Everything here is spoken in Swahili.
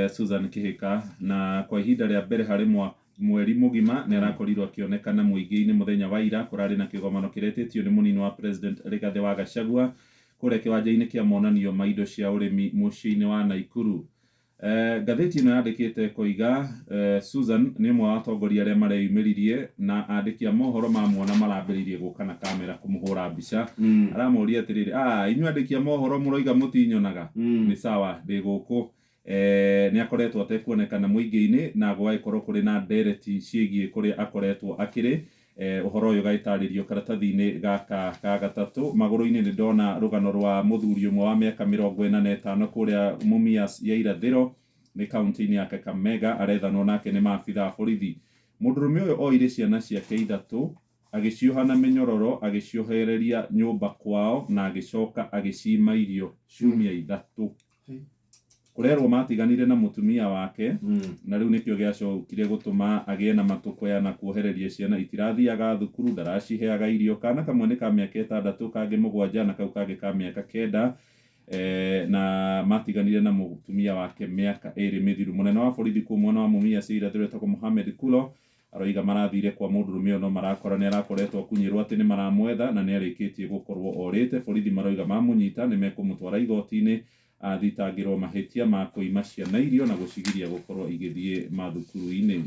Susan Kihika na kwa ihinda rĩa mbere harĩ mweri mugima nĩ arakorirwo akĩonekana mũingĩ-inĩ mũthenya wa ira kũrarĩ na kĩgomano kĩretĩtio nĩ mũnini wa president Rigathĩ wa Gachagua kũrĩa kĩwanja-inĩ kĩa monanio ma indo cia ũrĩmi mũciĩ-inĩ wa Naikuru. Ngathĩti ĩno yandĩkĩte koiga Susan nĩ ũmwe wa atongoria arĩa mareyumĩririe na andĩki a mohoro mamuona marambĩrĩirie gũka na kamera kũmũhũra mbica. Aramũria atĩrĩrĩ, inyuĩ andĩki a mohoro mũroiga mũtinyonaga? Nĩ sawa, ndĩ gũkũ. Nĩ akoretwo atekuonekana mũingĩ-inĩ na gũgagĩkorwo kũrĩ na ndereti ciĩgiĩ kũrĩa akoretwo akĩrĩ. Ũhoro ũyũ ũgagĩtarĩrio karatathi-inĩ gaka ka gatatũ. Magũrũ-inĩ nĩ ndona rũgano rwa mũthuri ũmwe wa mĩaka 45 kũrĩa Mumias ya irathĩro nĩ kaunti-inĩ ya Kakamega arethanwo nake nĩ maabitha a borithi. Mũndũrũme ũyũ oire ciana ciake 3 agĩcioha na mĩnyororo agĩciohereria nyũmba kwao na agĩcoka agĩcima irio ciumia 3. Kũrerwo matiganire na mũtumia wake na rĩu nĩkĩo gĩacokire gũtũma agĩe na matũkũya na kuohereria ciana itirathiaga thukuru, ndaraciheaga irio. Kana kamwe nĩ ka mĩaka 6, kangĩ 7 na kau kangĩ ka mĩaka 9 na matiganire na mũtumia wake mĩaka 2 mĩthiru. Mũnene wa borithi kũu mwena wa Mumias ya irathĩro etagwo Mohamed Kulo aroiga marathire kwa mũndũrũme ũyũ no marakora nĩ arakoretwo akunyĩrwo atĩ nĩ maramwetha na nĩ arĩkĩtie gũkorwo orĩte. Borithi maroiga mamũnyita nĩ mekũmũtwara igoti-inĩ athitangĩrwo mahĩtia ma kũima ciana irio na gũcigiria gũkorwo igĩthiĩ mathukuru-inĩ.